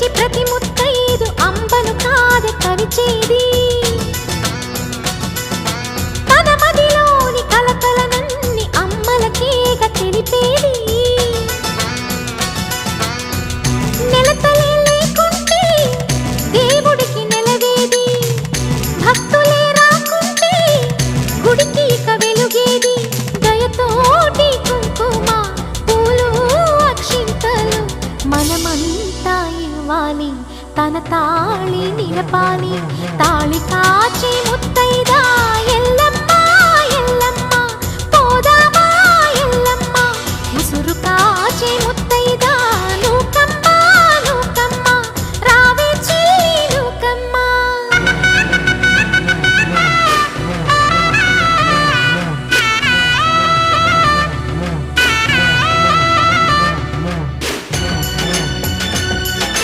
ప్రతి ముత్తైదు అంబను కాదే కరిచేది తన మదిలోని కలకలనన్ని అమ్మలకేగ తెలిపేది నెలతలే లేకుంటే దేవుడికి నెలవేది భక్తులే రాకుంటే గుడికి ఇక వెలుగేది దయతోటి కుంకుమ పూలు అక్షింతలు మనమంతా ఇవ్వాలి తన తాళి నిలపాలి తాళి కాచి ముత్తైదా